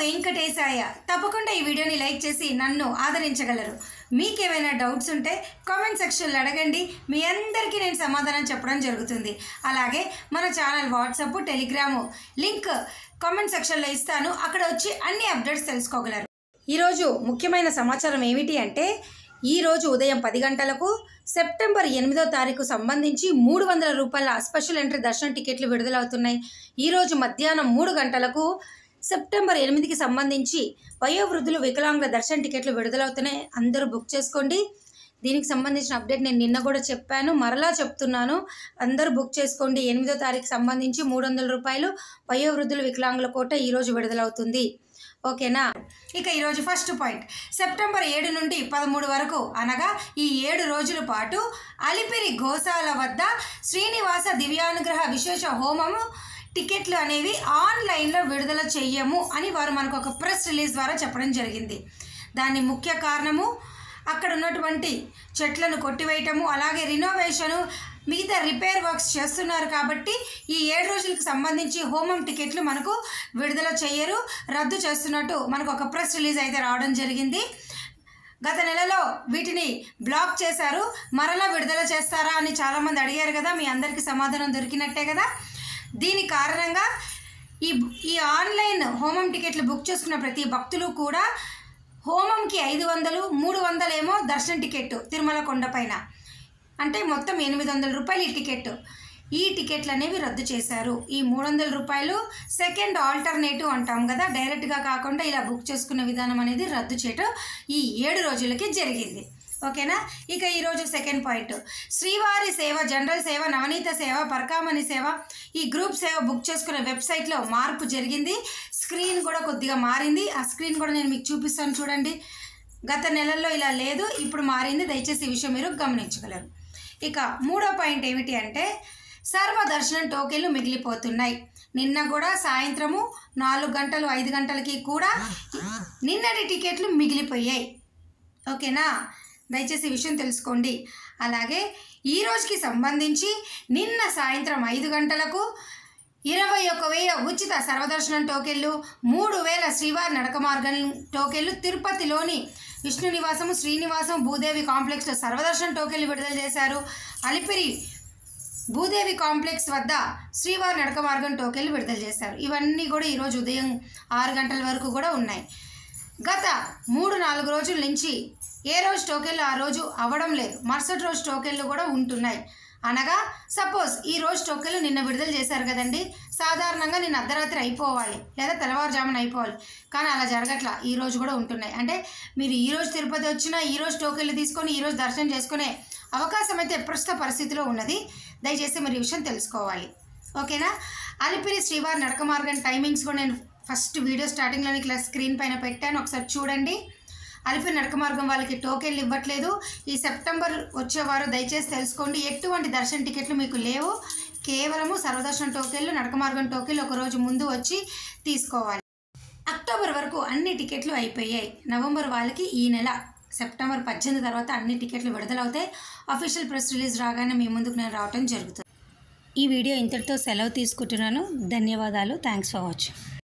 వెంకటేశాయ. తప్పకుండా ఈ వీడియోని లైక్ చేసి నన్ను ఆదరించగలరు. మీకేమైనా డౌట్స్ ఉంటే కామెంట్ సెక్షన్లో అడగండి. మీ అందరికీ నేను సమాధానం చెప్పడం జరుగుతుంది. అలాగే మన channel WhatsApp, Telegram link comment సెక్షన్లో ఇస్తాను. అక్కడ వచ్చి అన్ని అప్డేట్స్ తెలుసుకోగలరు. ఈరోజు ముఖ్యమైన సమాచారం ఏమిటి అంటే, ఈరోజు ఉదయం 10 గంటలకు సెప్టెంబర్ 8వ తారీఖు సంబంధించి 300 రూపాయల స్పెషల్ ఎంట్రీ దర్శనం టికెట్లు విడుదలవుతున్నాయి. ఈరోజు మధ్యాహ్నం 3 గంటలకు సెప్టెంబర్ 8కి సంబంధించి వయోవృద్ధులు వికలాంగుల దర్శన టికెట్లు విడుదలవుతున్నాయి. అందరూ బుక్ చేసుకోండి. దీనికి సంబంధించిన అప్డేట్ నేను నిన్న కూడా చెప్పాను, మరలా చెప్తున్నాను. అందరూ బుక్ చేసుకోండి. 8వ తారీఖు సంబంధించి 300 రూపాయలు వయోవృద్ధులు వికలాంగుల కోట ఈరోజు విడుదలవుతుంది. ఓకేనా? ఇక ఈరోజు ఫస్ట్ పాయింట్, సెప్టెంబర్ 7 నుండి 13 వరకు అనగా ఈ 7 రోజుల పాటు అలిపిరి గోశాల వద్ద శ్రీనివాస దివ్యానుగ్రహ విశేష హోమము టికెట్లు అనేవి ఆన్లైన్లో విడుదల చెయ్యము అని వారు మనకు ఒక ప్రెస్ రిలీజ్ ద్వారా చెప్పడం జరిగింది. దాని ముఖ్య కారణము అక్కడ ఉన్నటువంటి చెట్లను కొట్టివేయటము, అలాగే రినోవేషను, మిగతా రిపేర్ వర్క్స్ చేస్తున్నారు. కాబట్టి ఈ 7 రోజులకు సంబంధించి హోమం టికెట్లు మనకు విడుదల చేయరు, రద్దు చేస్తున్నట్టు మనకు ఒక ప్రెస్ రిలీజ్ అయితే రావడం జరిగింది. గత నెలలో వీటిని బ్లాక్ చేశారు, మరలా విడుదల చేస్తారా అని చాలామంది అడిగారు కదా. మీ అందరికీ సమాధానం దొరికినట్టే కదా. దీని కారణంగా ఈ ఆన్లైన్ హోమం టికెట్లు బుక్ చేసుకున్న ప్రతి భక్తులు కూడా హోమంకి 500, 300 ఏమో దర్శన టికెట్ తిరుమల కొండపైన, అంటే మొత్తం 800 రూపాయలు ఈ టికెట్. ఈ టికెట్లు అనేవి రద్దు చేశారు. ఈ 300 రూపాయలు సెకండ్ ఆల్టర్నేటివ్ అంటాం కదా, డైరెక్ట్గా కాకుండా ఇలా బుక్ చేసుకునే విధానం అనేది రద్దు చేయటం ఈ 7 రోజులకి జరిగింది. ఓకేనా? ఇక ఈరోజు సెకండ్ పాయింట్, శ్రీవారి సేవ, జనరల్ సేవ, నవనీత సేవ, పరకామణి సేవ, ఈ గ్రూప్ సేవ బుక్ చేసుకునే వెబ్సైట్లో మార్పు జరిగింది. స్క్రీన్ కూడా కొద్దిగా మారింది. ఆ స్క్రీన్ కూడా నేను మీకు చూపిస్తాను, చూడండి. గత నెలల్లో ఇలా లేదు, ఇప్పుడు మారింది. దయచేసి ఈ విషయం మీరు గమనించగలరు. ఇక మూడో పాయింట్ ఏమిటి అంటే, సర్వదర్శనం టోకెన్లు మిగిలిపోతున్నాయి. నిన్న కూడా సాయంత్రము 4 గంటలు 5 గంటలకి కూడా నిన్నటి టికెట్లు మిగిలిపోయాయి. ఓకేనా? దయచేసి ఈ విషయం తెలుసుకోండి. అలాగే ఈ రోజుకి సంబంధించి నిన్న సాయంత్రం 5 గంటలకు 21,000 ఉచిత సర్వదర్శనం టోకెళ్ళు, 3,000 శ్రీవారి నడక మార్గం టోకెళ్ళు, తిరుపతిలోని విష్ణు నివాసము, శ్రీనివాసం, భూదేవి కాంప్లెక్స్లో సర్వదర్శనం టోకెళ్ళు విడుదల చేశారు. అలిపిరి భూదేవి కాంప్లెక్స్ వద్ద శ్రీవారి నడక మార్గం టోకెళ్ళు విడుదల చేశారు. ఇవన్నీ కూడా ఈరోజు ఉదయం 6 గంటల వరకు కూడా ఉన్నాయి. గత 3-4 రోజుల నుంచి ఏ రోజు టోకెన్లు ఆ రోజు అవ్వడం లేదు, మరుసటి రోజు టోకెన్లు కూడా ఉంటున్నాయి. అనగా సపోజ్ ఈ రోజు టోకెన్లు నిన్న విడుదల చేశారు కదండి, సాధారణంగా నిన్న అర్ధరాత్రి అయిపోవాలి లేదా తెల్లవారుజామున అయిపోవాలి, కానీ అలా జరగట్లా. ఈ రోజు కూడా ఉంటున్నాయి. అంటే మీరు ఈ రోజు తిరుపతి వచ్చినా ఈ రోజు టోకెన్లు తీసుకొని ఈ రోజు దర్శనం చేసుకునే అవకాశం అయితే ప్రస్తుత పరిస్థితిలో ఉన్నది. దయచేసి మరి ఈ విషయం తెలుసుకోవాలి. ఓకేనా? అలిపిరి శ్రీవారి నడక మార్గం టైమింగ్స్ కూడా నేను ఫస్ట్ వీడియో స్టార్టింగ్లోని ఇట్లా స్క్రీన్ పైన పెట్టాను, ఒకసారి చూడండి. అలిపిరి నడక మార్గం వాళ్ళకి టోకెన్లు ఇవ్వట్లేదు. ఈ సెప్టెంబర్ వచ్చేవారు దయచేసి తెలుసుకోండి, ఎటువంటి దర్శన టికెట్లు మీకు లేవు. కేవలము సర్వదర్శన టోకెన్లు, నడక మార్గం టోకెన్లు ఒకరోజు ముందు వచ్చి తీసుకోవాలి. అక్టోబర్ వరకు అన్ని టికెట్లు అయిపోయాయి. నవంబర్ వాళ్ళకి ఈ నెల సెప్టెంబర్ 18 తర్వాత అన్ని టికెట్లు విడుదలవుతాయి. అఫీషియల్ ప్రెస్ రిలీజ్ రాగానే మీ ముందుకు నేను రావడం జరుగుతుంది. ఈ వీడియో ఇంతటితో సెలవు తీసుకుంటున్నాను. ధన్యవాదాలు. Thanks for watching.